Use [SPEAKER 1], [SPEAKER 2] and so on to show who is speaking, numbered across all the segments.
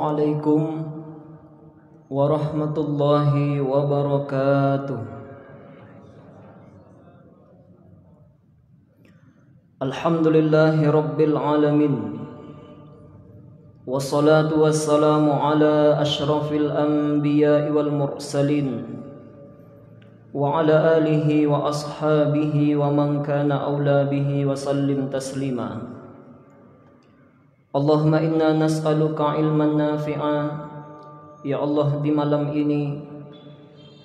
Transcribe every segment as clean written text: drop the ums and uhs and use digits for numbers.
[SPEAKER 1] Assalamualaikum warahmatullahi wabarakatuh. Alhamdulillahi rabbil alamin. Wassalatu wassalamu ala ashrafil anbiya'i wal mursalin wa ala alihi wa ashabihi wa man kana awla bihi wa sallim taslima. Allahumma inna nas'aluka ilman nafi'a. Ya Allah, di malam ini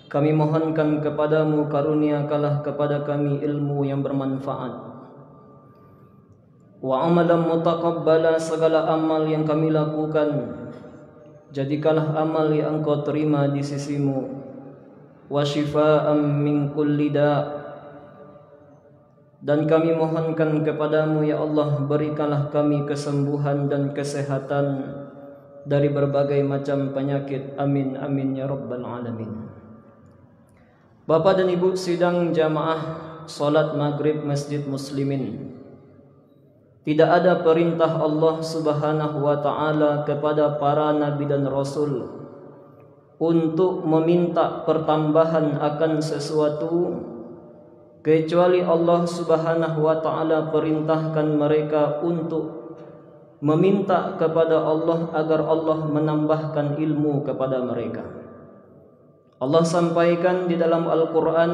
[SPEAKER 1] kami mohonkan kepadamu, karuniakanlah kepada kami ilmu yang bermanfaat, wa amalan mutaqabbala, segala amal yang kami lakukan jadikanlah amal yang engkau terima di sisimu, wa shifaan min kulli da', dan kami mohonkan kepadamu ya Allah, berikanlah kami kesembuhan dan kesehatan dari berbagai macam penyakit. Amin amin ya rabbal alamin. Bapak dan Ibu sidang jamaah salat maghrib Masjid Muslimin, tidak ada perintah Allah Subhanahu wa ta'ala kepada para nabi dan rasul untuk meminta pertambahan akan sesuatu kecuali Allah Subhanahu wa ta'ala perintahkan mereka untuk meminta kepada Allah agar Allah menambahkan ilmu kepada mereka. Allah sampaikan di dalam Al-Quran,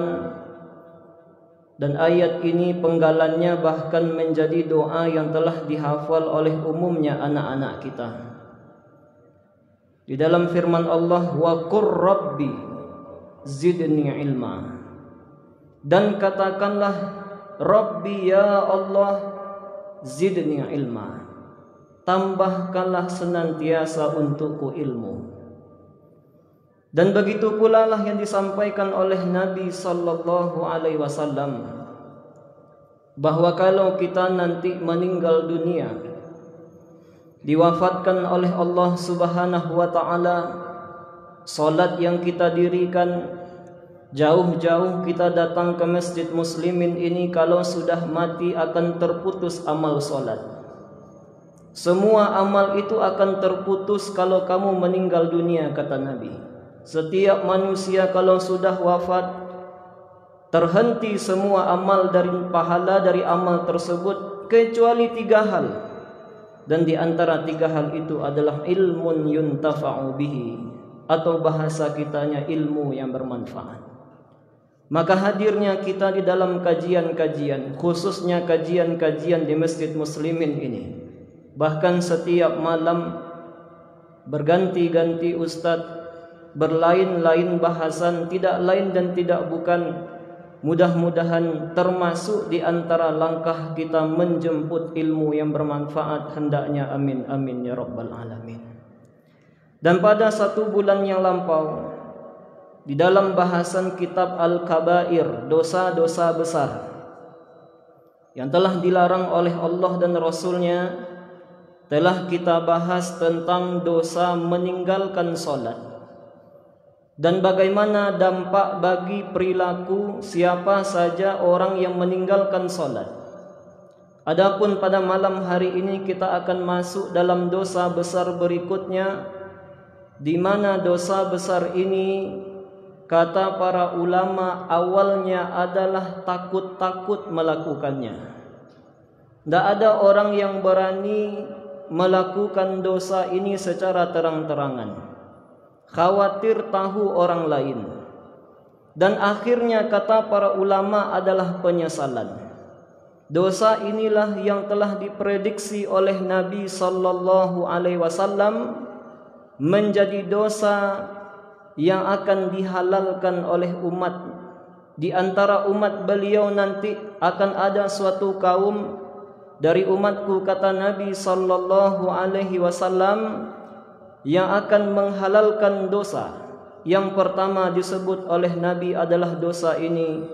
[SPEAKER 1] dan ayat ini penggalannya bahkan menjadi doa yang telah dihafal oleh umumnya anak-anak kita. Di dalam firman Allah, wa qur rabbi zidni ilma, dan katakanlah Rabbi ya Allah zidni ilma, tambahkanlah senantiasa untukku ilmu. Dan begitu pula lah yang disampaikan oleh Nabi sallallahu alaihi wasallam, bahwa kalau kita nanti meninggal dunia, diwafatkan oleh Allah Subhanahu wa ta'ala, salat yang kita dirikan, jauh-jauh kita datang ke Masjid Muslimin ini, kalau sudah mati akan terputus amal solat. Semua amal itu akan terputus kalau kamu meninggal dunia, kata Nabi. Setiap manusia kalau sudah wafat, terhenti semua amal dari pahala dari amal tersebut, kecuali 3 hal. Dan di antara 3 hal itu adalah ilmun yuntafa'u bihi, atau bahasa kitanya ilmu yang bermanfaat. Maka hadirnya kita di dalam kajian-kajian, khususnya kajian-kajian di Masjid Muslimin ini, bahkan setiap malam berganti-ganti ustadz, berlain-lain bahasan, tidak lain dan tidak bukan, mudah-mudahan termasuk di antara langkah kita menjemput ilmu yang bermanfaat, hendaknya amin amin ya rabbal alamin. Dan pada 1 bulan yang lampau, di dalam bahasan kitab Al-Kabair, dosa-dosa besar yang telah dilarang oleh Allah dan Rasulnya, telah kita bahas tentang dosa meninggalkan solat dan bagaimana dampak bagi perilaku siapa saja orang yang meninggalkan solat. Adapun pada malam hari ini kita akan masuk dalam dosa besar berikutnya, di mana dosa besar ini kata para ulama awalnya adalah takut-takut melakukannya. Tidak ada orang yang berani melakukan dosa ini secara terang-terangan, khawatir tahu orang lain. Dan akhirnya kata para ulama adalah penyesalan. Dosa inilah yang telah diprediksi oleh Nabi sallallahu alaihi wasallam menjadi dosa yang akan dihalalkan oleh umat. Di antara umat beliau nanti akan ada suatu kaum dari umatku, kata Nabi sallallahu alaihi wasallam, yang akan menghalalkan dosa. Yang pertama disebut oleh Nabi adalah dosa ini.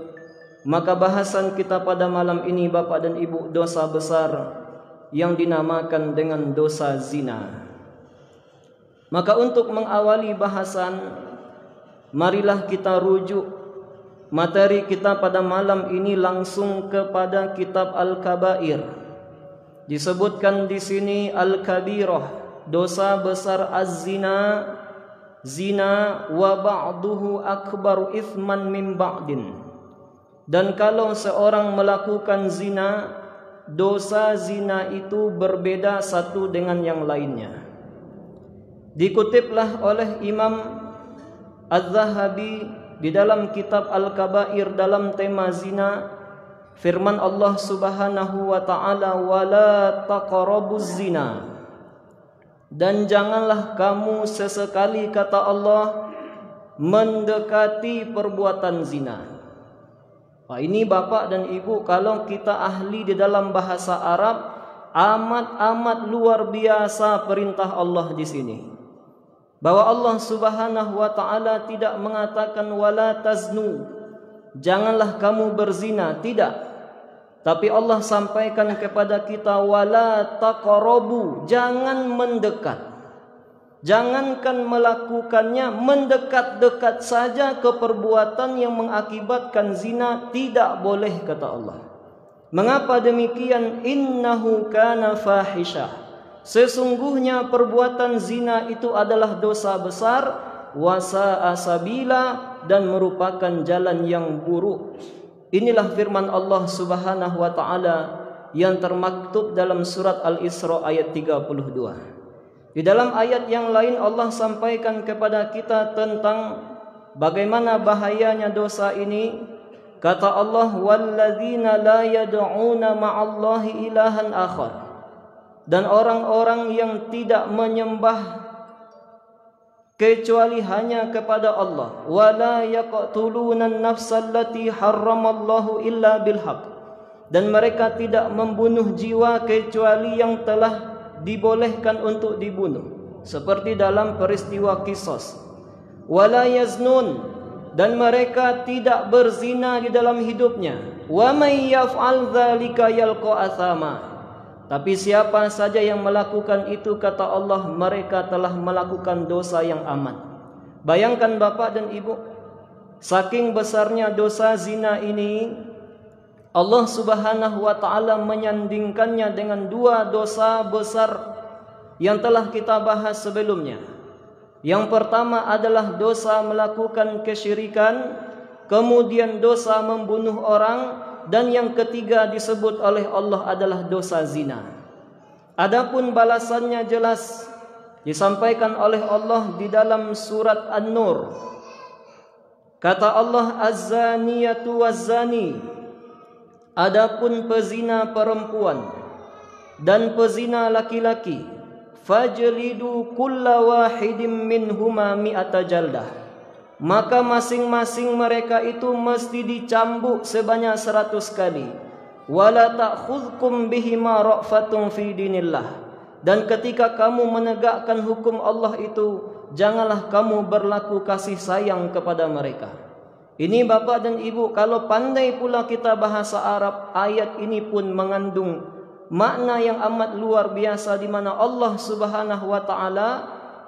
[SPEAKER 1] Maka bahasan kita pada malam ini, Bapak dan Ibu, dosa besar yang dinamakan dengan dosa zina. Maka untuk mengawali bahasan, marilah kita rujuk materi kita pada malam ini langsung kepada kitab Al-Kabair. Disebutkan di sini Al-Kabirah, dosa besar az-zina, zina, wa ba'duhu akbaru ithman min ba'din. Dan kalau seorang melakukan zina, dosa zina itu berbeda satu dengan yang lainnya. Dikutiplah oleh Imam Az-Zahabi di dalam kitab Al-Kabair dalam tema zina, firman Allah Subhanahu wa taala, wala taqrabuz zina, dan janganlah kamu sesekali, kata Allah, mendekati perbuatan zina. Wah, ini Bapak dan Ibu, kalau kita ahli di dalam bahasa Arab, amat luar biasa perintah Allah di sini. Bahwa Allah Subhanahu wa taala tidak mengatakan wala taznu, janganlah kamu berzina, tidak. Tapi Allah sampaikan kepada kita wala taqrabu, jangan mendekat. Jangankan melakukannya, mendekat-dekat saja ke perbuatan yang mengakibatkan zina tidak boleh, kata Allah. Mengapa demikian? Innahu kana fahisha, sesungguhnya perbuatan zina itu adalah dosa besar, wasa'a sabila, dan merupakan jalan yang buruk. Inilah firman Allah Subhanahu wa taala yang termaktub dalam surat Al-Isra ayat 32. Di dalam ayat yang lain Allah sampaikan kepada kita tentang bagaimana bahayanya dosa ini. Kata Allah, walladzina la yad'una ma'allahi ilahan akhar, dan orang-orang yang tidak menyembah kecuali hanya kepada Allah, wala yaqtuluna an-nafsa allati harramallahu illa bil haqq, dan mereka tidak membunuh jiwa kecuali yang telah dibolehkan untuk dibunuh, seperti dalam peristiwa Qisas. Wala yaznun, dan mereka tidak berzina di dalam hidupnya. Wa may yaf'al dzalika yalqa athama, tapi siapa saja yang melakukan itu, kata Allah, mereka telah melakukan dosa yang amat. Bayangkan Bapak dan Ibu, saking besarnya dosa zina ini, Allah Subhanahu wa taala menyandingkannya dengan dua dosa besar yang telah kita bahas sebelumnya. Yang pertama adalah dosa melakukan kesyirikan, kemudian dosa membunuh orang, dan yang ketiga disebut oleh Allah adalah dosa zina. Adapun balasannya jelas disampaikan oleh Allah di dalam surat An-Nur. Kata Allah, az-zaniyatu waz-zani, adapun pezina perempuan dan pezina laki-laki, fajlidu kulla wahidin minhuma mi'ata jaldah, maka masing-masing mereka itu mesti dicambuk sebanyak 100 kali. Wala ta'khudhukum bihima ra'fatun fi dinillah, dan ketika kamu menegakkan hukum Allah itu, janganlah kamu berlaku kasih sayang kepada mereka. Ini Bapak dan Ibu, kalau pandai pula kita bahasa Arab, ayat ini pun mengandung makna yang amat luar biasa, di mana Allah Subhanahu wa taala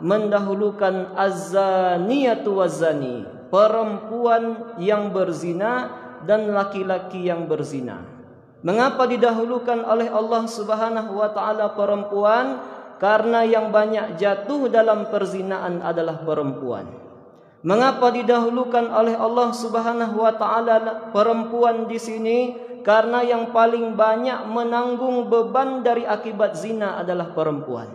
[SPEAKER 1] mendahulukan az-zaniyatu waz-zani, perempuan yang berzina dan laki-laki yang berzina. Mengapa didahulukan oleh Allah Subhanahu wa taala perempuan? Karena yang banyak jatuh dalam perzinaan adalah perempuan. Mengapa didahulukan oleh Allah Subhanahu wa taala perempuan di sini? Karena yang paling banyak menanggung beban dari akibat zina adalah perempuan.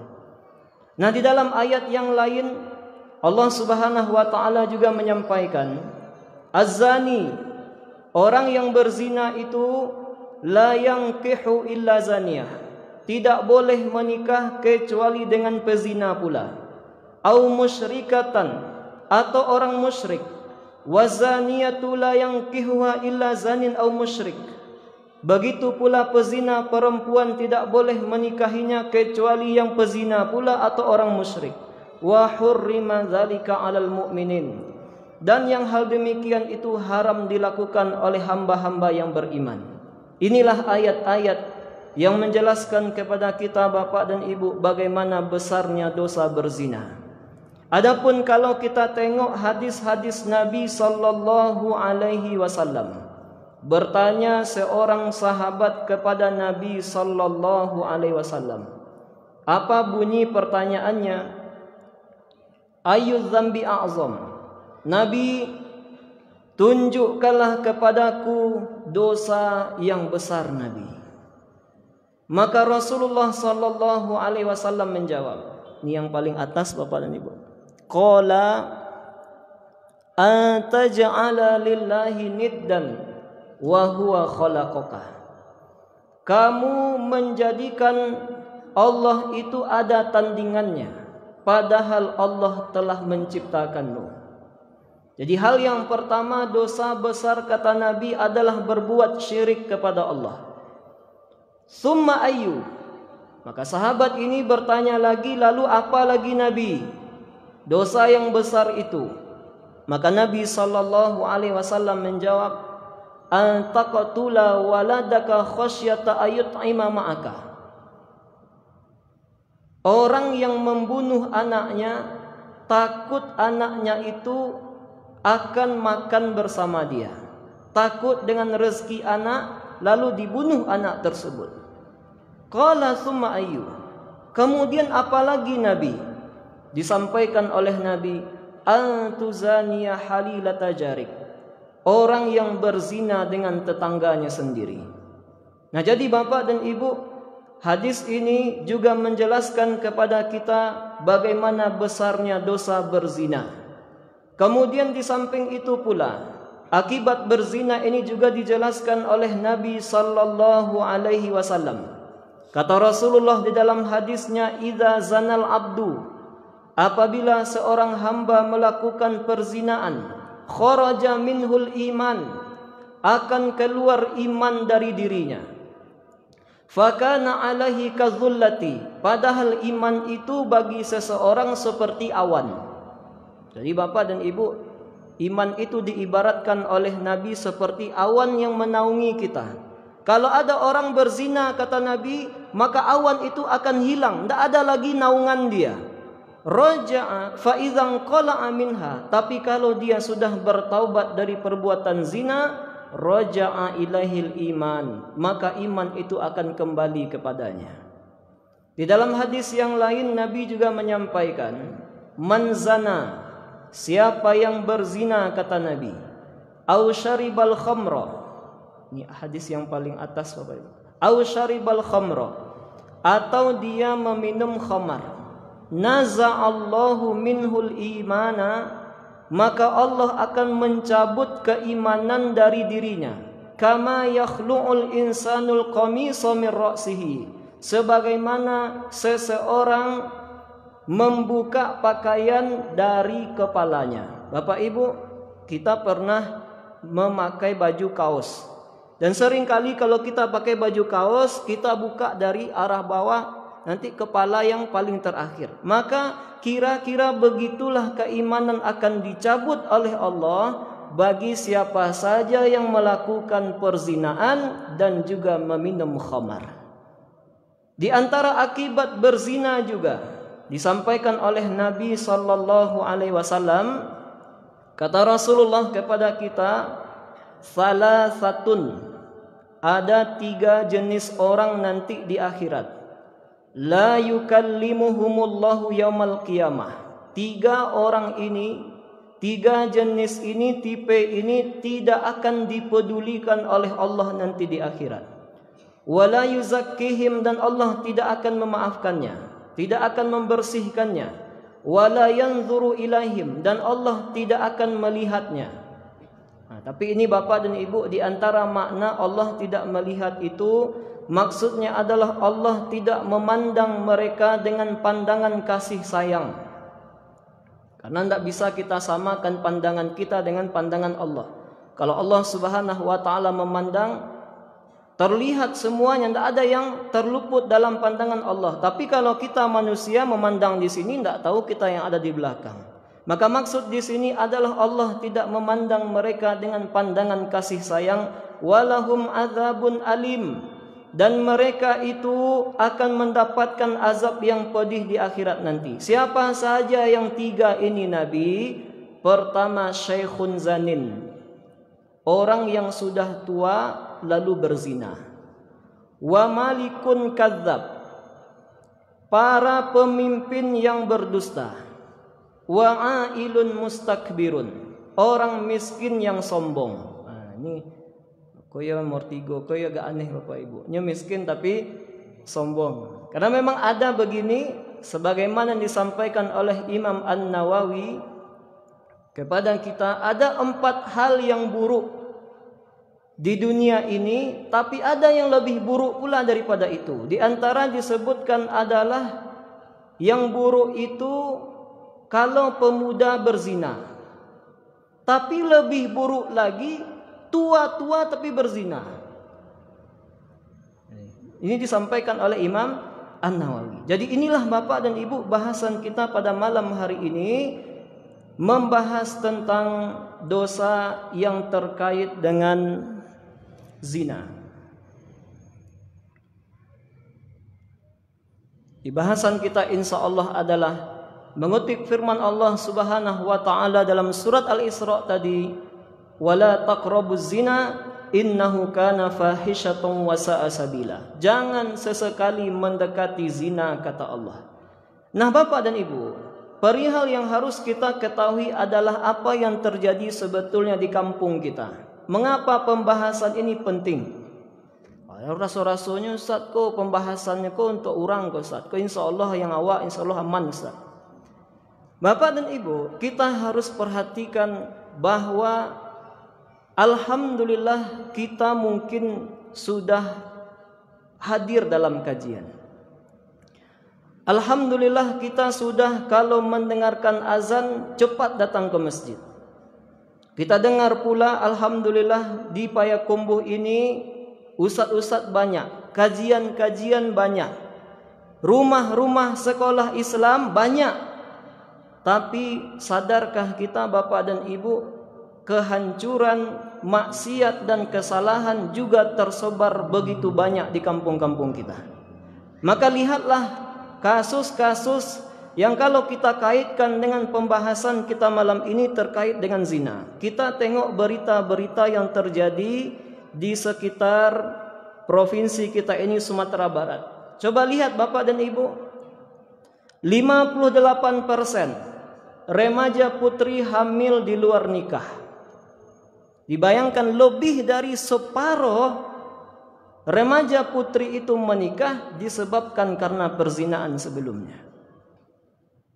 [SPEAKER 1] Nah, di dalam ayat yang lain Allah Subhanahu wa taala juga menyampaikan, az-zani, orang yang berzina itu, la yankihu illa zaniyah, tidak boleh menikah kecuali dengan pezina pula. Au musyrikatan, atau orang musyrik. Wazaniyatu la yankihuha illa zanin au musyrik, begitu pula pezina perempuan tidak boleh menikahinya kecuali yang pezina pula atau orang musyrik. Wa hurrima dzalika 'alal mu'minin, dan yang hal demikian itu haram dilakukan oleh hamba-hamba yang beriman. Inilah ayat-ayat yang menjelaskan kepada kita Bapak dan Ibu bagaimana besarnya dosa berzina. Adapun kalau kita tengok hadis-hadis Nabi sallallahu alaihi wasallam, bertanya seorang sahabat kepada Nabi sallallahu alaihi wasallam, Apa bunyi pertanyaannya? Ayu dzambi a'zam. Nabi, tunjukkanlah kepadaku dosa yang besar, Nabi. Maka Rasulullah sallallahu alaihi wasallam menjawab, ini yang paling atas Bapak dan Ibu. Qala antaj'ala lillahi niddan wa huwa khalaqaka. Kamu menjadikan Allah itu ada tandingannya, padahal Allah telah menciptakanmu. Jadi hal yang pertama, dosa besar kata Nabi adalah berbuat syirik kepada Allah. Summa ayyu. Maka sahabat ini bertanya lagi, lalu apa lagi Nabi? Dosa yang besar itu. Maka Nabi sallallahu alaihi wasallam menjawab, an taqtula waladaka khasyata ayut'ima ma'aka. Orang yang membunuh anaknya takut anaknya itu akan makan bersama dia. Takut dengan rezeki anak, lalu dibunuh anak tersebut. Qala summa ayyu. Kemudian apalagi Nabi? Disampaikan oleh Nabi, antuzaniya halilata jarik. Orang yang berzina dengan tetangganya sendiri. Nah, jadi Bapak dan Ibu, hadis ini juga menjelaskan kepada kita bagaimana besarnya dosa berzina. Kemudian di samping itu pula, akibat berzina ini juga dijelaskan oleh Nabi sallallahu alaihi wasallam. Kata Rasulullah di dalam hadisnya, idza zanal abdu, apabila seorang hamba melakukan perzinaan, kharaja minhul iman, akan keluar iman dari dirinya. Fakana alaihi kazullati, padahal iman itu bagi seseorang seperti awan. Jadi Bapak dan Ibu, iman itu diibaratkan oleh Nabi seperti awan yang menaungi kita. Kalau ada orang berzina kata Nabi, maka awan itu akan hilang, tidak ada lagi naungan dia. Raja'a fa idzan qala'a minha, tapi kalau dia sudah bertaubat dari perbuatan zina, raja'a ilaihil iman, maka iman itu akan kembali kepadanya. Di dalam hadis yang lain Nabi juga menyampaikan, man zana, siapa yang berzina kata Nabi, au syaribal khamra, ini hadis yang paling atas Bapak Ibu, au syaribal khamra, atau dia meminum khamar, naza'allahu minhul imana, maka Allah akan mencabut keimanan dari dirinya. Kama yakhlu'ul insanul qamisa min ra'sihi, sebagaimana seseorang membuka pakaian dari kepalanya. Bapak Ibu, kita pernah memakai baju kaos. Dan seringkali kalau kita pakai baju kaos, kita buka dari arah bawah, nanti kepala yang paling terakhir. Maka kira-kira begitulah keimanan akan dicabut oleh Allah bagi siapa saja yang melakukan perzinaan dan juga meminum khamar. Di antara akibat berzina juga disampaikan oleh Nabi sallallahu alaihi wasallam, kata Rasulullah kepada kita, salasatun, ada 3 jenis orang nanti di akhirat. La yukallimuhumullahu yaumal qiyamah. 3 orang ini, 3 jenis ini, tipe ini tidak akan dipedulikan oleh Allah nanti di akhirat. Wala yuzakkihim, dan Allah tidak akan memaafkannya, tidak akan membersihkannya. Wala yanzuru ilaihim, dan Allah tidak akan melihatnya. Nah, tapi ini Bapak dan Ibu, di antara makna Allah tidak melihat itu, maksudnya adalah Allah tidak memandang mereka dengan pandangan kasih sayang. Karena tidak bisa kita samakan pandangan kita dengan pandangan Allah. Kalau Allah Subhanahu wa taala memandang, terlihat semuanya, tidak ada yang terluput dalam pandangan Allah. Tapi kalau kita manusia memandang di sini, tidak tahu kita yang ada di belakang. Maka maksud di sini adalah Allah tidak memandang mereka dengan pandangan kasih sayang. Walahum adzabun alim, dan mereka itu akan mendapatkan azab yang pedih di akhirat nanti. Siapa saja yang 3 ini Nabi? Pertama, syaikhun zanin, orang yang sudah tua lalu berzina. Wa malikun kadzab, para pemimpin yang berdusta, wa'ailun mustakbirun, orang miskin yang sombong. Nah, ini koyo mortigo, koyo agak aneh Bapak Ibu. Nya miskin tapi sombong. Karena memang ada begini, sebagaimana disampaikan oleh Imam An-Nawawi kepada kita, ada 4 hal yang buruk di dunia ini, tapi ada yang lebih buruk pula daripada itu. Di antara disebutkan adalah yang buruk itu kalau pemuda berzina. Tapi lebih buruk lagi tua-tua tapi berzina. Ini disampaikan oleh Imam An-Nawawi. Jadi inilah Bapak dan Ibu bahasan kita pada malam hari ini, membahas tentang dosa yang terkait dengan zina. Di bahasan kita insya Allah adalah mengutip firman Allah Subhanahu wa taala dalam surat Al-Isra tadi, wala taqrabuz zina innahu kana fahisyatan wa sa'a sabila. Jangan sesekali mendekati zina, kata Allah. Nah, Bapak dan Ibu, perihal yang harus kita ketahui adalah apa yang terjadi sebetulnya di kampung kita. Mengapa pembahasan ini penting? Rasul-rasulnya Ustaz, kok pembahasannya kok untuk orang kok Ustaz, kok insya Allah yang awak insya Allah aman Ustaz. Bapak dan Ibu, kita harus perhatikan bahwa alhamdulillah kita mungkin sudah hadir dalam kajian. Alhamdulillah kita sudah kalau mendengarkan azan cepat datang ke masjid. Kita dengar pula alhamdulillah di Payakumbuh ini ustaz-ustaz banyak, kajian-kajian banyak, rumah-rumah sekolah Islam banyak. Tapi sadarkah kita Bapak dan Ibu, kehancuran, maksiat dan kesalahan juga tersebar begitu banyak di kampung-kampung kita. Maka lihatlah kasus-kasus yang kalau kita kaitkan dengan pembahasan kita malam ini terkait dengan zina. Kita tengok berita-berita yang terjadi di sekitar provinsi kita ini, Sumatera Barat. Coba lihat Bapak dan Ibu, 58% remaja putri hamil di luar nikah. Dibayangkan lebih dari separuh remaja putri itu menikah disebabkan karena perzinaan sebelumnya.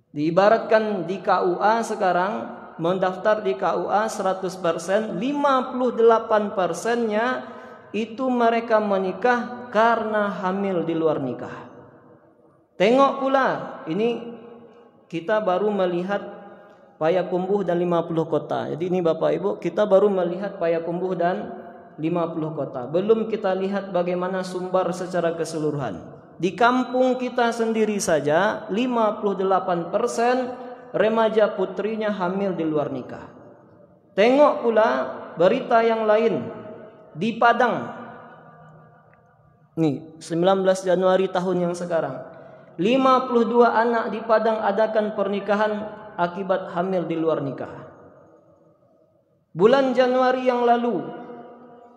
[SPEAKER 1] Diibaratkan di KUA sekarang, mendaftar di KUA 100%, 58%-nya itu mereka menikah karena hamil di luar nikah. Tengok pula, ini kita baru melihat Payakumbuh dan 50 kota. Jadi ini Bapak Ibu, kita baru melihat Payakumbuh dan 50 kota. Belum kita lihat bagaimana Sumbar secara keseluruhan. Di kampung kita sendiri saja 58% remaja putrinya hamil di luar nikah. Tengok pula berita yang lain di Padang. Nih, 19 Januari tahun yang sekarang, 52 anak di Padang adakan pernikahan akibat hamil di luar nikah. Bulan Januari yang lalu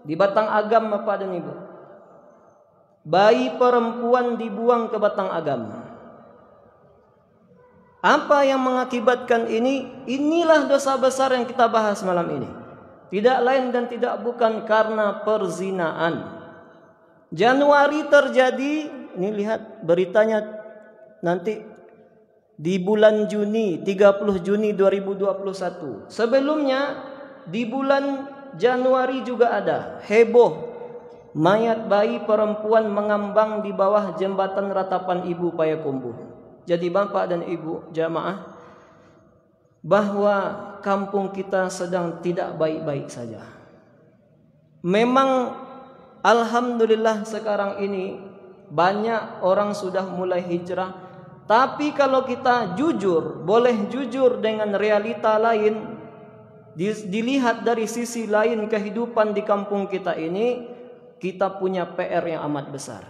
[SPEAKER 1] di Batang Agam Bapak dan Ibu, bayi perempuan dibuang ke Batang Agam. Apa yang mengakibatkan ini? Inilah dosa besar yang kita bahas malam ini. Tidak lain dan tidak bukan karena perzinaan. Januari terjadi, ini lihat beritanya nanti di bulan Juni, 30 Juni 2021. Sebelumnya di bulan Januari juga ada heboh, mayat bayi perempuan mengambang di bawah jembatan Ratapan Ibu Payakumbuh. Jadi Bapak dan Ibu jamaah, bahwa kampung kita sedang tidak baik-baik saja. Memang alhamdulillah sekarang ini banyak orang sudah mulai hijrah. Tapi kalau kita jujur, boleh jujur dengan realita lain, dilihat dari sisi lain kehidupan di kampung kita ini, kita punya PR yang amat besar.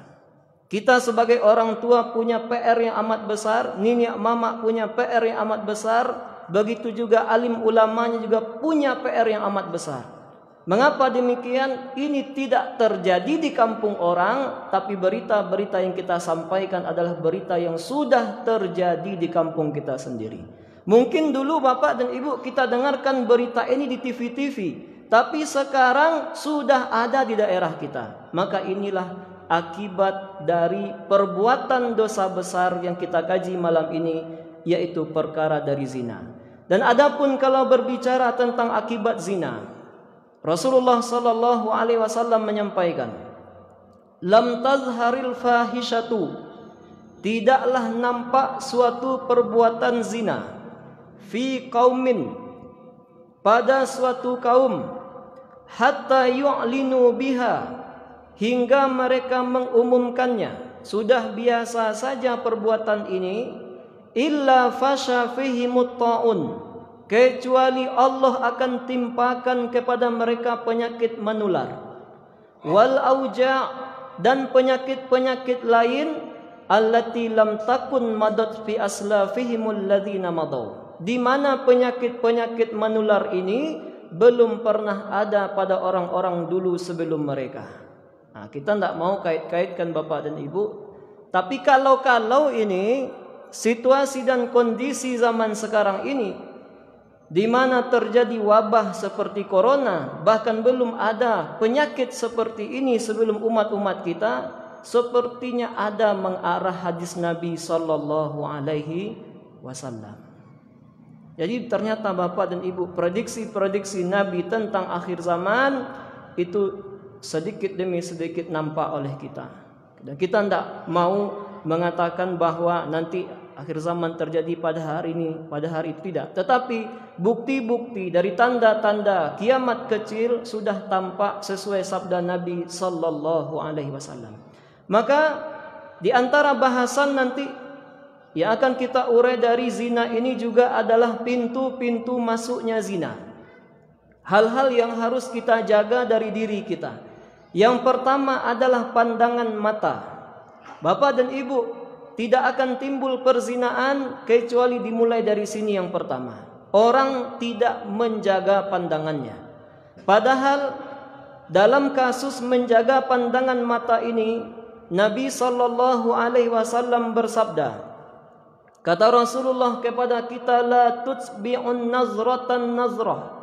[SPEAKER 1] Kita sebagai orang tua punya PR yang amat besar, nenek mama punya PR yang amat besar, begitu juga alim ulamanya juga punya PR yang amat besar. Mengapa demikian? Ini tidak terjadi di kampung orang, tapi berita-berita yang kita sampaikan adalah berita yang sudah terjadi di kampung kita sendiri. Mungkin dulu Bapak dan Ibu kita dengarkan berita ini di TV-TV, tapi sekarang sudah ada di daerah kita. Maka inilah akibat dari perbuatan dosa besar yang kita kaji malam ini, yaitu perkara dari zina. Dan adapun kalau berbicara tentang akibat zina, Rasulullah sallallahu alaihi wasallam menyampaikan, "Lam tazharil fahishatu," tidaklah nampak suatu perbuatan zina, fi qaumin, pada suatu kaum, hatta yu'linu biha, hingga mereka mengumumkannya. Sudah biasa saja perbuatan ini, illa fasha fihimut ta'un, kecuali Allah akan timpakan kepada mereka penyakit menular, wal auja', dan penyakit-penyakit lain, allati lam takun madat fi aslafihimul ladzina madaw, di mana penyakit-penyakit menular ini belum pernah ada pada orang-orang dulu sebelum mereka. Nah, kita tidak mau kait-kaitkan Bapak dan Ibu, tapi kalau ini situasi dan kondisi zaman sekarang ini, di mana terjadi wabah seperti corona, bahkan belum ada penyakit seperti ini sebelum umat-umat kita, sepertinya ada mengarah hadis Nabi sallallahu alaihi wasallam. Jadi ternyata Bapak dan Ibu, prediksi-prediksi Nabi tentang akhir zaman itu sedikit demi sedikit nampak oleh kita. Dan kita tidak mau mengatakan bahwa nanti akhir zaman terjadi pada hari ini, pada hari itu, tidak. Tetapi bukti-bukti dari tanda-tanda kiamat kecil sudah tampak sesuai sabda Nabi sallallahu alaihi wasallam. Maka di antara bahasan nanti yang akan kita urai dari zina ini juga adalah pintu-pintu masuknya zina. Hal-hal yang harus kita jaga dari diri kita. Yang pertama adalah pandangan mata. Bapak dan Ibu, tidak akan timbul perzinaan kecuali dimulai dari sini yang pertama. Orang tidak menjaga pandangannya. Padahal dalam kasus menjaga pandangan mata ini, Nabi sallallahu alaihi wasallam bersabda, kata Rasulullah kepada kita, la tutsbi'un nazratan nazrah,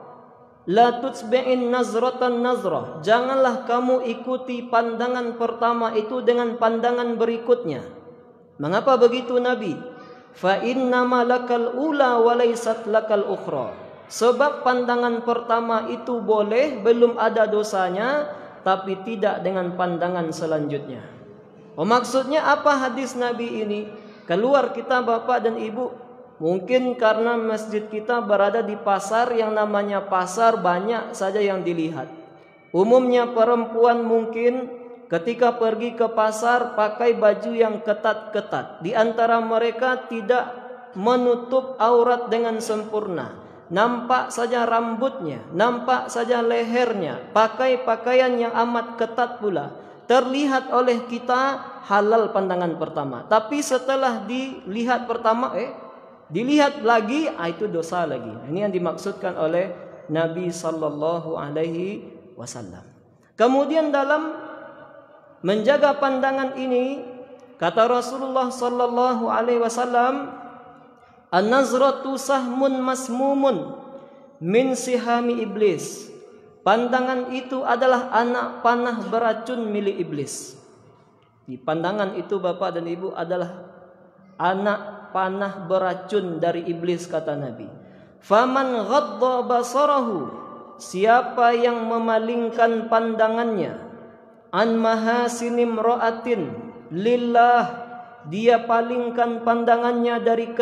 [SPEAKER 1] la tutsbi'in nazratan nazrah, janganlah kamu ikuti pandangan pertama itu dengan pandangan berikutnya. Mengapa begitu Nabi? Fa innama lakal ula wa laysat lakal ukhra. Sebab pandangan pertama itu boleh, belum ada dosanya, tapi tidak dengan pandangan selanjutnya. Maksudnya apa hadis Nabi ini? Keluar kita Bapak dan Ibu, mungkin karena masjid kita berada di pasar yang namanya pasar, banyak saja yang dilihat. Umumnya perempuan mungkin ketika pergi ke pasar pakai baju yang ketat-ketat. Di antara mereka tidak menutup aurat dengan sempurna. Nampak saja rambutnya, nampak saja lehernya, pakai pakaian yang amat ketat pula. Terlihat oleh kita halal pandangan pertama. Tapi setelah dilihat pertama, dilihat lagi, itu dosa lagi. Ini yang dimaksudkan oleh Nabi sallallahu alaihi wasallam. Kemudian dalam menjaga pandangan ini, kata Rasulullah sallallahu alaihi wasallam, an-nazratu sahmun masmumun min sihami iblis. Pandangan itu adalah anak panah beracun milik iblis. Di pandangan itu Bapak dan Ibu adalah anak panah beracun dari iblis, kata Nabi. Faman ghadda basarahu, siapa yang memalingkan pandangannya, an mahasinim ra'atin lillah, dia palingkan pandangannya dari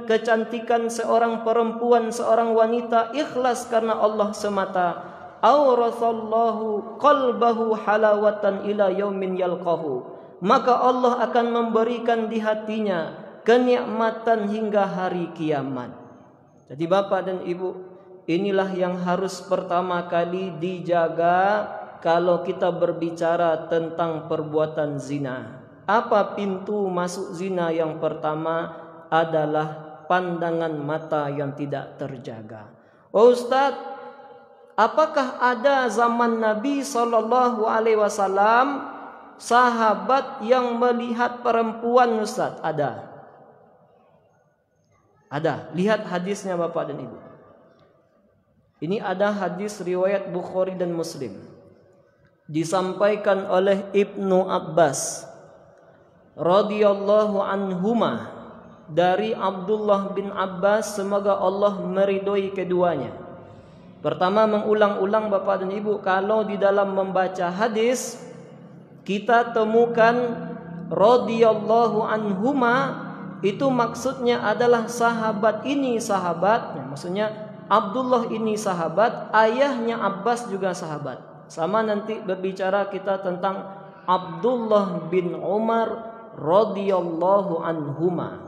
[SPEAKER 1] kecantikan seorang perempuan, seorang wanita, ikhlas karena Allah semata, awrathallahu qalbahu halawatan ila yaumin yalqahu, maka Allah akan memberikan di hatinya kenikmatan hingga hari kiamat. Jadi Bapak dan Ibu, inilah yang harus pertama kali dijaga kalau kita berbicara tentang perbuatan zina. Apa pintu masuk zina? Yang pertama adalah pandangan mata yang tidak terjaga. Oh Ustaz, apakah ada zaman Nabi sallallahu alaihi wasallam sahabat yang melihat perempuan, Ustaz? Ada. Ada. Lihat hadisnya Bapak dan Ibu. Ini ada hadis riwayat Bukhari dan Muslim. Disampaikan oleh Ibnu Abbas radhiyallahu anhuma, dari Abdullah bin Abbas, semoga Allah meridhoi keduanya. Pertama, mengulang-ulang Bapak dan Ibu, kalau di dalam membaca hadis kita temukan radhiyallahu anhuma, itu maksudnya adalah sahabat ini sahabat, maksudnya Abdullah ini sahabat, ayahnya Abbas juga sahabat. Sama nanti berbicara kita tentang Abdullah bin Umar radhiyallahu anhuma.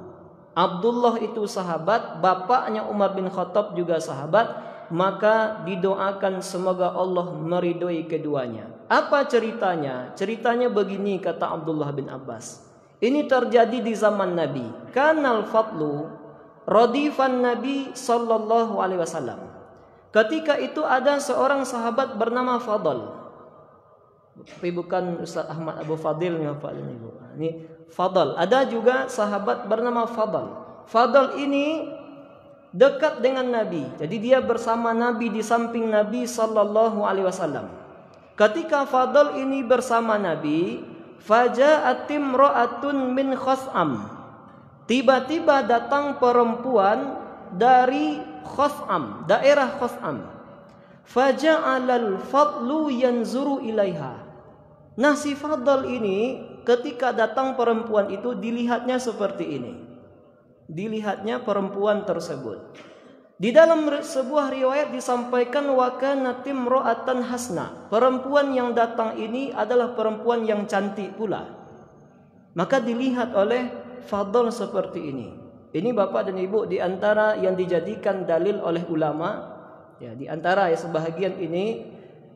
[SPEAKER 1] Abdullah itu sahabat, bapaknya Umar bin Khattab juga sahabat, maka didoakan semoga Allah meridhoi keduanya. Apa ceritanya? Ceritanya begini, kata Abdullah bin Abbas. Ini terjadi di zaman Nabi. Kanal fadlu radifan Nabi sallallahu alaihi wasallam. Ketika itu ada seorang sahabat bernama Fadl. Tapi bukan Ustaz Ahmad Abu Fadil nih Bapak dan Ibu. Ini Fadl. Ada juga sahabat bernama Fadl. Fadl ini dekat dengan Nabi. Jadi dia bersama Nabi, di samping Nabi sallallahu alaihi wasallam. Ketika Fadl ini bersama Nabi, faja'at imra'atun min Khas'am. Tiba-tiba datang perempuan dari Khas'am, daerah Khas'am. Faja'alal fadlu yanzuru ilaiha. Nah, si Fadl ini ketika datang perempuan itu dilihatnya seperti ini. Dilihatnya perempuan tersebut. Di dalam sebuah riwayat disampaikan wa kanat imra'atan hasna. Perempuan yang datang ini adalah perempuan yang cantik pula. Maka dilihat oleh Fadl seperti ini. Ini Bapak dan Ibu, di antara yang dijadikan dalil oleh ulama, ya, di antara ya sebahagian ini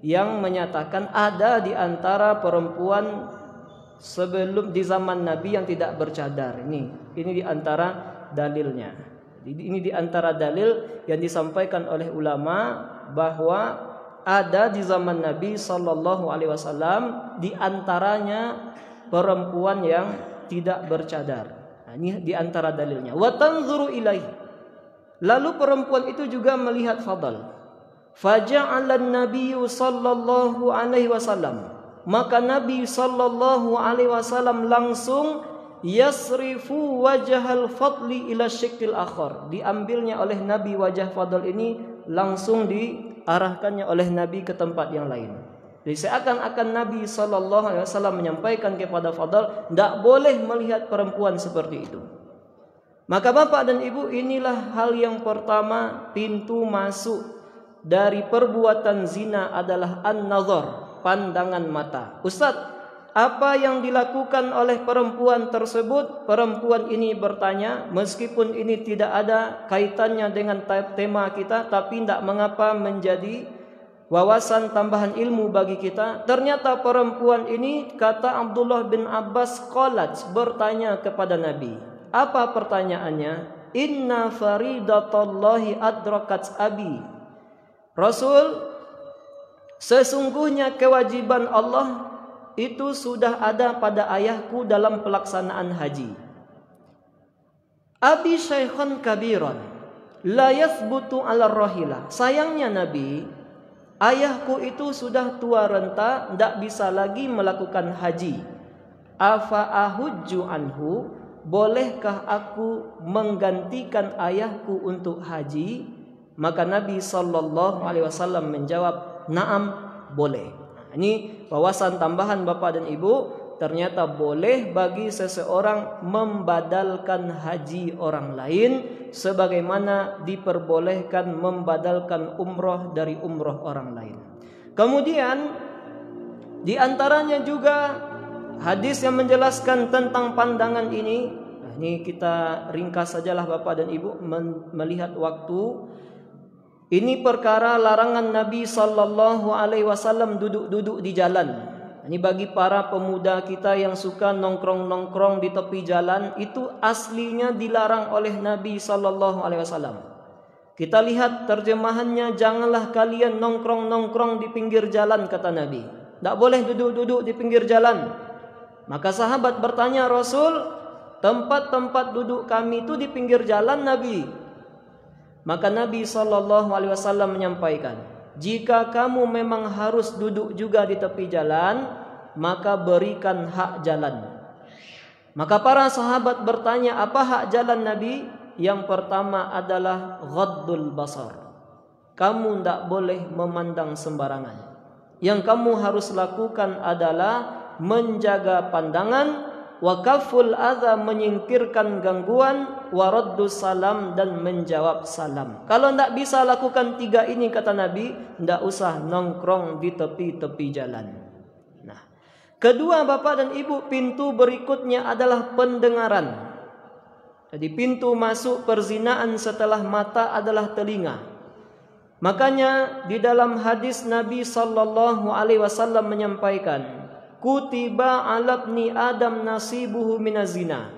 [SPEAKER 1] yang menyatakan ada di antara perempuan sebelum di zaman Nabi yang tidak bercadar. Ini di antara dalilnya. Ini di antara dalil yang disampaikan oleh ulama bahwa ada di zaman Nabi sallallahu alaihi wasallam di antaranya perempuan yang tidak bercadar. Nah, ini di antara dalilnya. Wa tanzuru ilaihi. Lalu perempuan itu juga melihat Fadl. Faja'ala an-nabiyyu sallallahu alaihi wasallam. Maka Nabi sallallahu alaihi wasallam langsung yasrifu wajhal fadli ila syiqqil akhar. Diambilnya oleh Nabi wajah Fadl ini, langsung diarahkannya oleh Nabi ke tempat yang lain. Jadi seakan-akan Nabi SAW menyampaikan kepada Fadl, tidak boleh melihat perempuan seperti itu. Maka Bapak dan Ibu, inilah hal yang pertama, pintu masuk dari perbuatan zina adalah an-nazar, pandangan mata. Ustaz, apa yang dilakukan oleh perempuan tersebut? Perempuan ini bertanya, meskipun ini tidak ada kaitannya dengan tema kita, tapi tidak mengapa menjadi wawasan tambahan ilmu bagi kita. Ternyata perempuan ini, kata Abdullah bin Abbas, qalat, bertanya kepada Nabi. Apa pertanyaannya? Inna faridatallahi adrakat abi. Rasul, sesungguhnya kewajiban Allah itu sudah ada pada ayahku dalam pelaksanaan haji. Abi syaikhan kabiran la yathbutu ala rahilah. Sayangnya Nabi, ayahku itu sudah tua renta, tidak bisa lagi melakukan haji. Afa ahujju anhu, bolehkah aku menggantikan ayahku untuk haji? Maka Nabi SAW menjawab, na'am, boleh. Ini wawasan tambahan Bapak dan Ibu, ternyata boleh bagi seseorang membadalkan haji orang lain, sebagaimana diperbolehkan membadalkan umroh dari umroh orang lain. Kemudian di antaranya juga hadis yang menjelaskan tentang pandangan ini. Nah, ini kita ringkas sajalah Bapak dan Ibu melihat waktu. Ini perkara larangan Nabi sallallahu alaihi wasallam duduk-duduk di jalan. Ini bagi para pemuda kita yang suka nongkrong-nongkrong di tepi jalan, itu aslinya dilarang oleh Nabi sallallahu alaihi wasallam. Kita lihat terjemahannya, janganlah kalian nongkrong-nongkrong di pinggir jalan, kata Nabi. Tak boleh duduk-duduk di pinggir jalan. Maka sahabat bertanya, Rasul, tempat-tempat duduk kami itu di pinggir jalan, Nabi. Maka Nabi SAW menyampaikan, jika kamu memang harus duduk juga di tepi jalan, maka berikan hak jalan. Maka para sahabat bertanya, apa hak jalan Nabi? Yang pertama adalah ghaddul basar. Kamu tidak boleh memandang sembarangan. Yang kamu harus lakukan adalah menjaga pandangan, wa kaful adza, menyingkirkan gangguan, wa raddus salam, dan menjawab salam. Kalau tidak bisa lakukan tiga ini, kata Nabi, tidak usah nongkrong di tepi-tepi jalan. Nah, kedua Bapak dan Ibu, pintu berikutnya adalah pendengaran. Jadi pintu masuk perzinaan setelah mata adalah telinga. Makanya di dalam hadis Nabi SAW menyampaikan, kutiba ala ibni Adam nasibuhu minazina.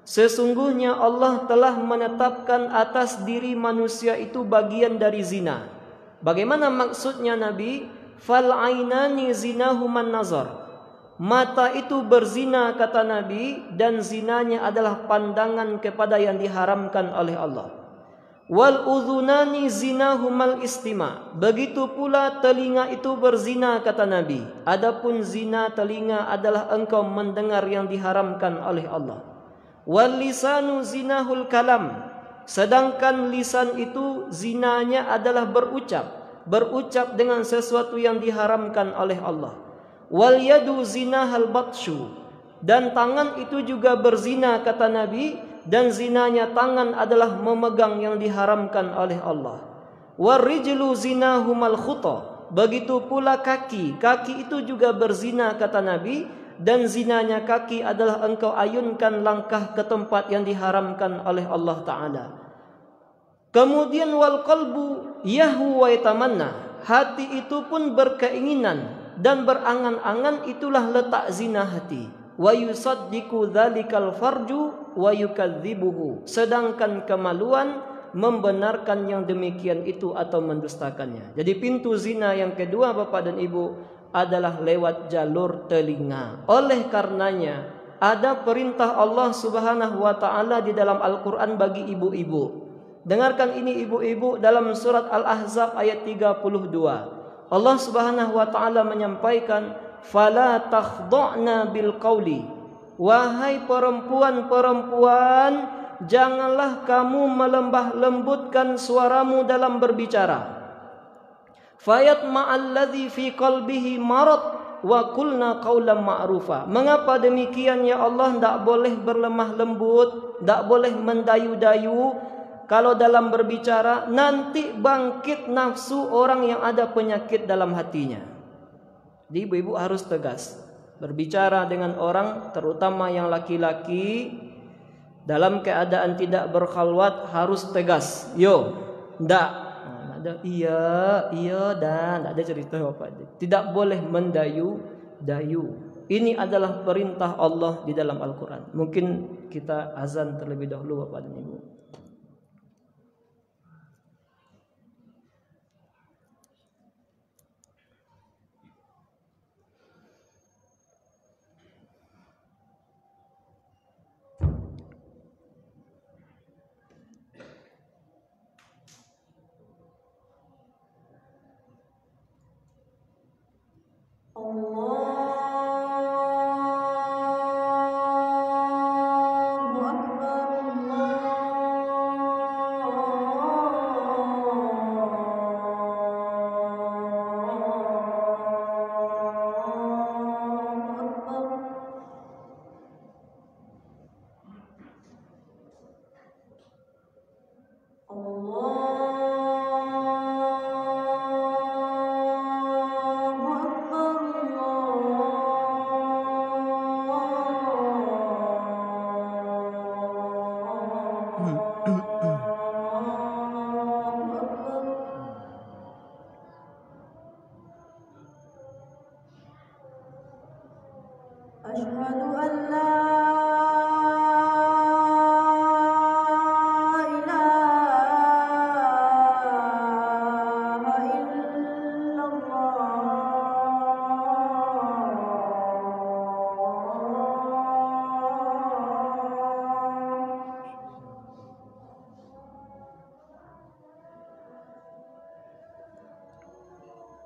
[SPEAKER 1] Sesungguhnya Allah telah menetapkan atas diri manusia itu bagian dari zina. Bagaimana maksudnya Nabi? Fal ainani zinahuman nazar. Mata itu berzina, kata Nabi, dan zinanya adalah pandangan kepada yang diharamkan oleh Allah. Wal udhunani zinahumal istima. Begitu pula telinga itu berzina, kata Nabi. Adapun zina telinga adalah engkau mendengar yang diharamkan oleh Allah. Wal lisanu zinahul kalam. Sedangkan lisan itu zinanya adalah berucap dengan sesuatu yang diharamkan oleh Allah. Wal yadu zinahal batshu. Dan tangan itu juga berzina, kata Nabi, dan zinanya tangan adalah memegang yang diharamkan oleh Allah. War rijlu zinahumal khuta. Begitu pula kaki itu juga berzina, kata Nabi, dan zinanya kaki adalah engkau ayunkan langkah ke tempat yang diharamkan oleh Allah Ta'ala. Kemudian wal qalbu yahu wa yatamanna. Hati itu pun berkeinginan dan berangan-angan, itulah letak zina hati. Wa yusaddiqu dzalikal farju wa yukadzibuhu. Sedangkan kemaluan membenarkan yang demikian itu atau mendustakannya. Jadi pintu zina yang kedua Bapak dan Ibu adalah lewat jalur telinga. Oleh karenanya ada perintah Allah Subhanahu wa taala di dalam Al-Qur'an bagi ibu-ibu. Dengarkan ini ibu-ibu, dalam surat Al-Ahzab ayat 32. Allah Subhanahu wa taala menyampaikan, fala takhda'na bil qawli. Wahai perempuan-perempuan, janganlah kamu melembah lembutkan suaramu dalam berbicara. Fayatma'alladzi fi qalbihi marad wa qulna qawlan ma'rufa. Mengapa demikian ya Allah? Tidak boleh berlemah lembut, tidak boleh mendayu-dayu. Kalau dalam berbicara, nanti bangkit nafsu orang yang ada penyakit dalam hatinya. Jadi ibu-ibu harus tegas berbicara dengan orang, terutama yang laki-laki, dalam keadaan tidak berkhalwat harus tegas. Yo, ndak ada iya dan ada cerita apa. Tidak boleh mendayu-dayu. Ini adalah perintah Allah di dalam Al-Quran. Mungkin kita azan terlebih dahulu Bapak dan Ibu.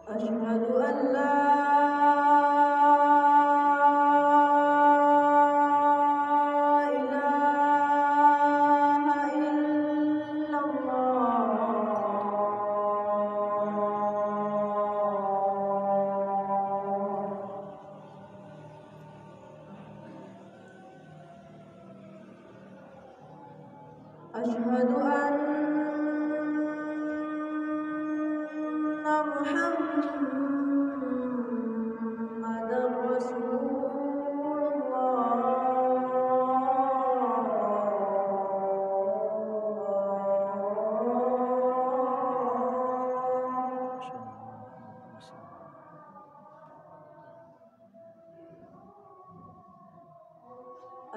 [SPEAKER 2] Asyhadu an la Asyhadu anna Muhammadar Rasulullah.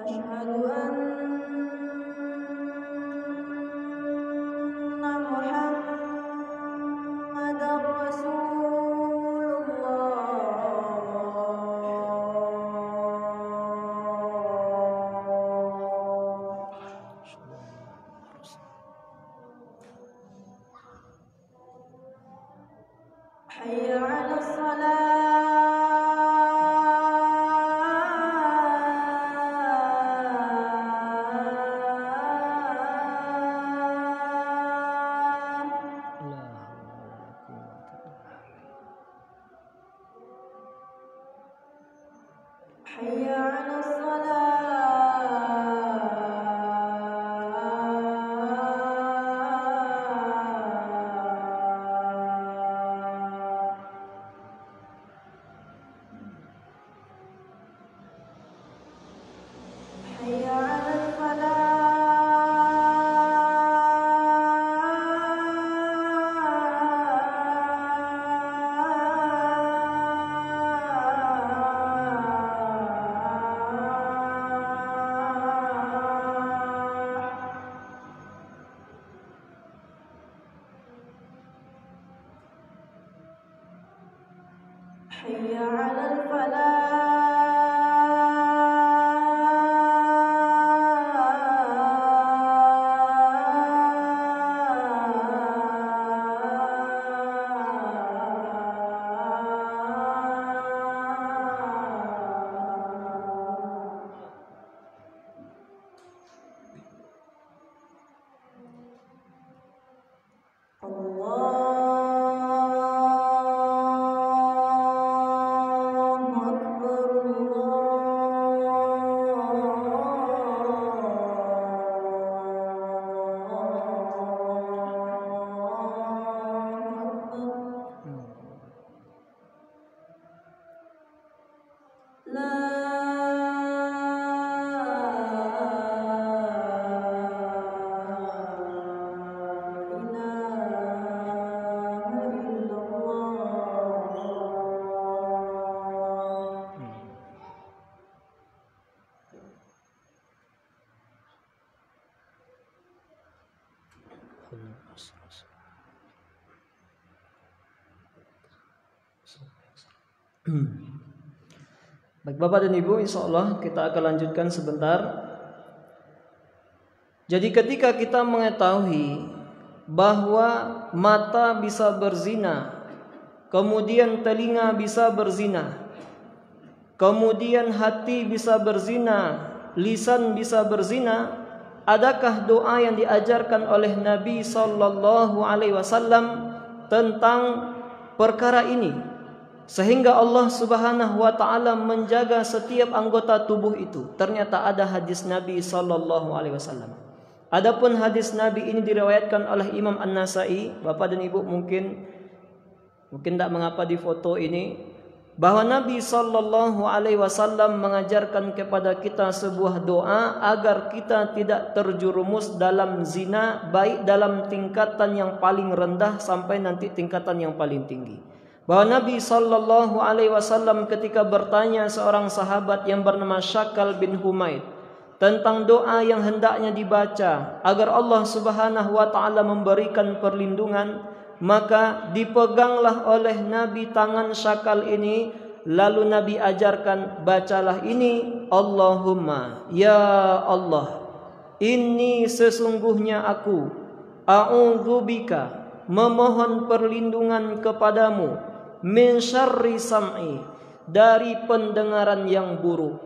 [SPEAKER 2] Asyhadu anna Muhammadar Rasulullah. Hayya 'alas Hayya 'alas Hayya 'alal Hayya 'alal
[SPEAKER 1] Baik Bapak dan Ibu, insya Allah kita akan lanjutkan sebentar. Jadi ketika kita mengetahui bahwa mata bisa berzina, kemudian telinga bisa berzina, kemudian hati bisa berzina, lisan bisa berzina, adakah doa yang diajarkan oleh Nabi sallallahu alaihi wasallam tentang perkara ini sehingga Allah Subhanahu wa taala menjaga setiap anggota tubuh itu? Ternyata ada hadis Nabi sallallahu alaihi wasallam. Adapun hadis Nabi ini diriwayatkan oleh Imam An-Nasa'i. Bapak dan Ibu mungkin tidak mengapa di foto ini, bahwa Nabi sallallahu alaihi wasallam mengajarkan kepada kita sebuah doa agar kita tidak terjerumus dalam zina, baik dalam tingkatan yang paling rendah sampai nanti tingkatan yang paling tinggi. Bahwa Nabi sallallahu alaihi wasallam ketika bertanya seorang sahabat yang bernama Syakal bin Humaid tentang doa yang hendaknya dibaca agar Allah Subhanahu wa taala memberikan perlindungan, maka dipeganglah oleh Nabi tangan Syakal ini, lalu Nabi ajarkan, bacalah ini, Allahumma ya Allah, ini sesungguhnya aku a'udzubika, memohon perlindungan kepadamu, min syarri sam'i, dari pendengaran yang buruk,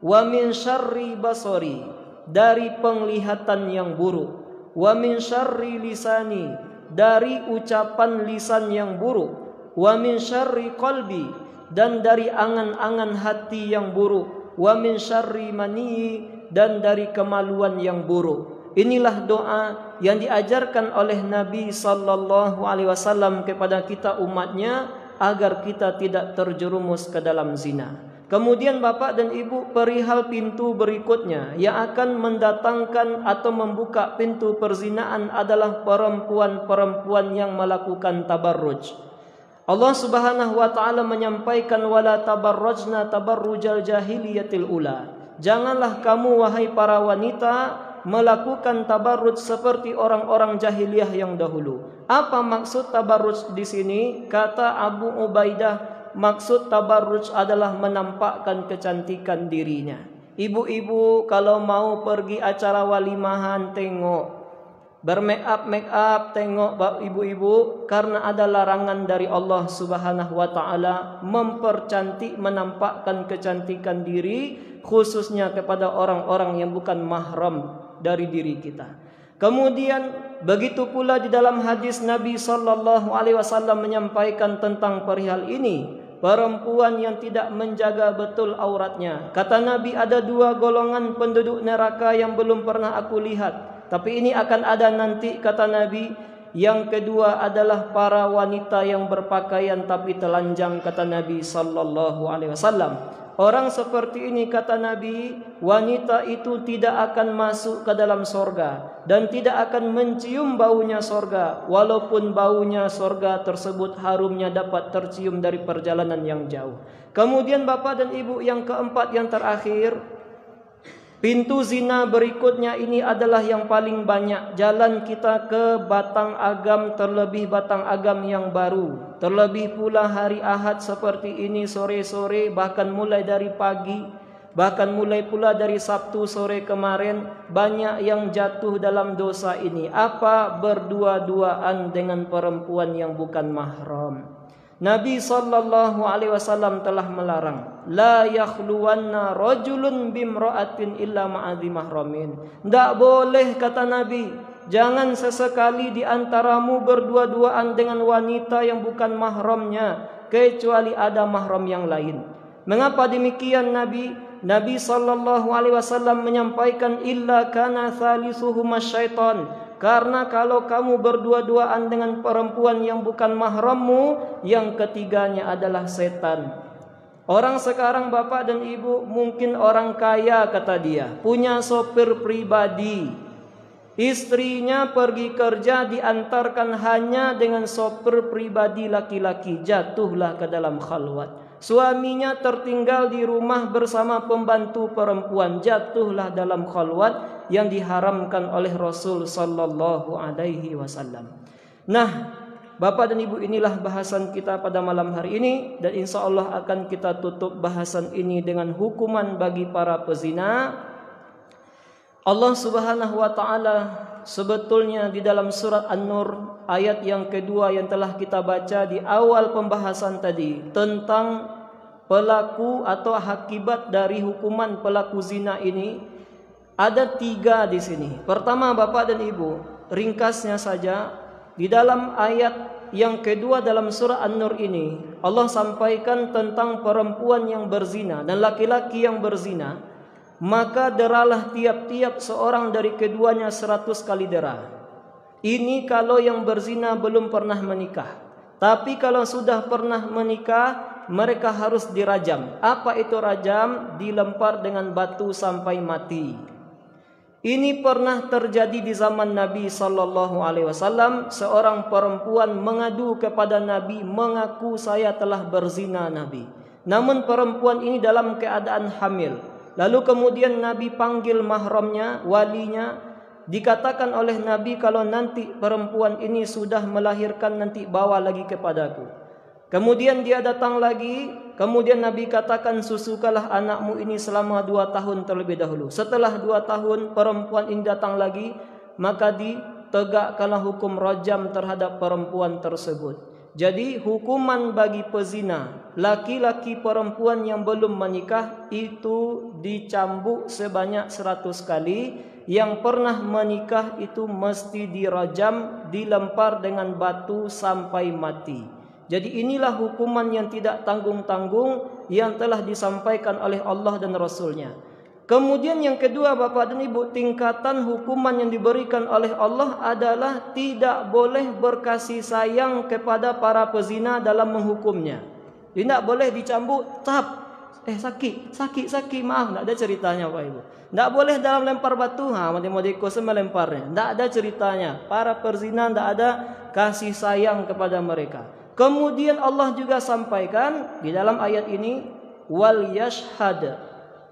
[SPEAKER 1] wa min syarri basari, dari penglihatan yang buruk, wa min syarri lisani, dari ucapan lisan yang buruk, wa min syarri qalbi, dan dari angan-angan hati yang buruk, wa min syarri mani, dan dari kemaluan yang buruk. Inilah doa yang diajarkan oleh Nabi sallallahu alaihi wasallam kepada kita umatnya agar kita tidak terjerumus ke dalam zina. Kemudian Bapak dan Ibu, perihal pintu berikutnya yang akan mendatangkan atau membuka pintu perzinaan adalah perempuan-perempuan yang melakukan tabarruj. Allah Subhanahu wa taala menyampaikan wala tabarrujna tabarrujal jahiliyatil ula. Janganlah kamu wahai para wanita melakukan tabarruj seperti orang-orang jahiliyah yang dahulu. Apa maksud tabarruj di sini? Kata Abu Ubaidah, maksud tabarruj adalah menampakkan kecantikan dirinya. Ibu-ibu kalau mau pergi acara walimahan, tengok bermake up, tengok ibu-ibu, karena ada larangan dari Allah Subhanahu wa taala mempercantik, menampakkan kecantikan diri khususnya kepada orang-orang yang bukan mahram dari diri kita. Kemudian begitu pula di dalam hadis Nabi sallallahu alaihi wasallam menyampaikan tentang perihal ini, perempuan yang tidak menjaga betul auratnya. Kata Nabi, ada dua golongan penduduk neraka yang belum pernah aku lihat, tapi ini akan ada nanti, kata Nabi. Yang kedua adalah para wanita yang berpakaian tapi telanjang, kata Nabi sallallahu alaihi wasallam. Orang seperti ini, kata Nabi, wanita itu tidak akan masuk ke dalam sorga dan tidak akan mencium baunya sorga, walaupun baunya sorga tersebut harumnya dapat tercium dari perjalanan yang jauh. Kemudian Bapak dan Ibu, yang keempat, yang terakhir, pintu zina berikutnya ini adalah yang paling banyak. Jalan kita ke batang agam, terlebih batang agam yang baru, terlebih pula hari Ahad seperti ini, sore-sore, bahkan mulai dari pagi, bahkan mulai pula dari Sabtu sore kemarin, banyak yang jatuh dalam dosa ini. Apa? Berdua-duaan dengan perempuan yang bukan mahram. Nabi sallallahu alaihi wasallam telah melarang, la yakhluwanna rajulun bimra'atin illa ma'adhi mahramin. Tidak boleh, kata Nabi, jangan sesekali di antaramu berdua-duaan dengan wanita yang bukan mahramnya kecuali ada mahram yang lain. Mengapa demikian Nabi? Nabi sallallahu alaihi wasallam menyampaikan illa kana thalisuhuma syaitan. Karena kalau kamu berdua-duaan dengan perempuan yang bukan mahrammu, yang ketiganya adalah setan. Orang sekarang Bapak dan Ibu, mungkin orang kaya, kata dia, punya sopir pribadi. Istrinya pergi kerja diantarkan hanya dengan sopir pribadi laki-laki, jatuhlah ke dalam khalwat. Suaminya tertinggal di rumah bersama pembantu perempuan, jatuhlah dalam khalwat yang diharamkan oleh Rasul sallallahu alaihi wasallam. Nah, Bapak dan Ibu, inilah bahasan kita pada malam hari ini, dan insya Allah akan kita tutup bahasan ini dengan hukuman bagi para pezina. Allah Subhanahu wa taala sebetulnya di dalam surat An-Nur ayat yang kedua yang telah kita baca di awal pembahasan tadi tentang pelaku atau akibat dari hukuman pelaku zina ini, ada 3 di sini. Pertama, Bapak dan Ibu, ringkasnya saja, di dalam ayat yang kedua dalam surah An-Nur ini Allah sampaikan tentang perempuan yang berzina dan laki-laki yang berzina, maka deralah tiap-tiap seorang dari keduanya 100 kali dera. Ini kalau yang berzina belum pernah menikah. Tapi kalau sudah pernah menikah, mereka harus dirajam. Apa itu rajam? Dilempar dengan batu sampai mati. Ini pernah terjadi di zaman Nabi sallallahu alaihi wasallam. Seorang perempuan mengadu kepada Nabi, mengaku saya telah berzina Nabi. Namun perempuan ini dalam keadaan hamil. Lalu kemudian Nabi panggil mahramnya, walinya. Dikatakan oleh Nabi, kalau nanti perempuan ini sudah melahirkan, nanti bawa lagi kepadaku. Kemudian dia datang lagi. Kemudian Nabi katakan, susukalah anakmu ini selama 2 tahun terlebih dahulu. Setelah 2 tahun perempuan ini datang lagi, maka ditegakkanlah hukum rajam terhadap perempuan tersebut. Jadi hukuman bagi pezina, laki-laki perempuan yang belum menikah itu dicambuk sebanyak 100 kali. Yang pernah menikah itu mesti dirajam, dilempar dengan batu sampai mati. Jadi inilah hukuman yang tidak tanggung-tanggung yang telah disampaikan oleh Allah dan Rasulnya. Kemudian yang kedua Bapak dan Ibu, tingkatan hukuman yang diberikan oleh Allah adalah tidak boleh berkasih sayang kepada para pezina dalam menghukumnya. Tidak boleh dicambuk, tap, sakit, maaf, tidak ada ceritanya Pak Ibu. Tidak boleh dalam lempar batu, mati-mati sama lemparnya. Tidak ada ceritanya. Para pezina tidak ada kasih sayang kepada mereka. Kemudian Allah juga sampaikan di dalam ayat ini, wal yashhad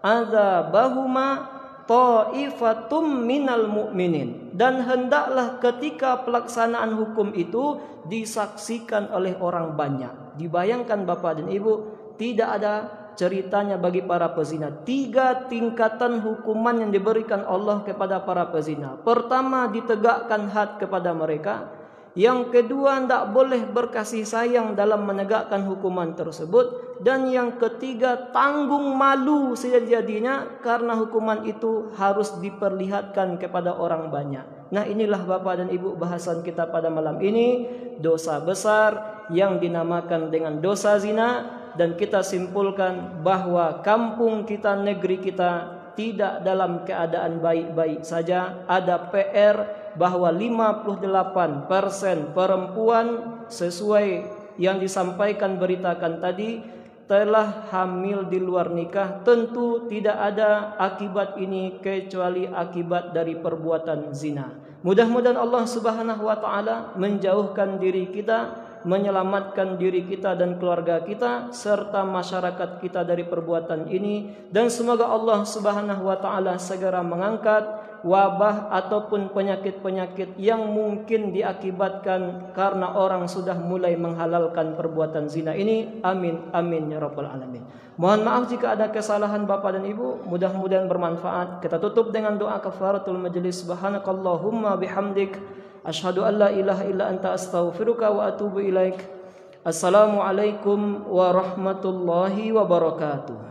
[SPEAKER 1] adzabahuma ta'ifatum minal mu'minin, dan hendaklah ketika pelaksanaan hukum itu disaksikan oleh orang banyak. Dibayangkan Bapak dan Ibu, tidak ada ceritanya bagi para pezina. 3 tingkatan hukuman yang diberikan Allah kepada para pezina. Pertama, ditegakkan had kepada mereka. Yang kedua, tidak boleh berkasih sayang dalam menegakkan hukuman tersebut. Dan yang ketiga, tanggung malu sejadinya karena hukuman itu harus diperlihatkan kepada orang banyak. Nah, inilah Bapak dan Ibu bahasan kita pada malam ini. Dosa besar yang dinamakan dengan dosa zina. Dan kita simpulkan bahwa kampung kita, negeri kita tidak dalam keadaan baik-baik saja. Ada PR bahwa 58% perempuan sesuai yang disampaikan beritakan tadi telah hamil di luar nikah. Tentu tidak ada akibat ini kecuali akibat dari perbuatan zina. Mudah-mudahan Allah Subhanahu wa taala menjauhkan diri kita, menyelamatkan diri kita dan keluarga kita serta masyarakat kita dari perbuatan ini, dan semoga Allah Subhanahu wa taala segera mengangkat wabah ataupun penyakit-penyakit yang mungkin diakibatkan karena orang sudah mulai menghalalkan perbuatan zina ini. Amin amin ya rabbal alamin. Mohon maaf jika ada kesalahan Bapak dan Ibu, mudah-mudahan bermanfaat. Kita tutup dengan doa kafaratul majlis. Subhanakallahumma bihamdik, asyhadu an la ilaha illa anta astaghfiruka wa atubu ilaik. Assalamualaikum warahmatullahi wabarakatuh.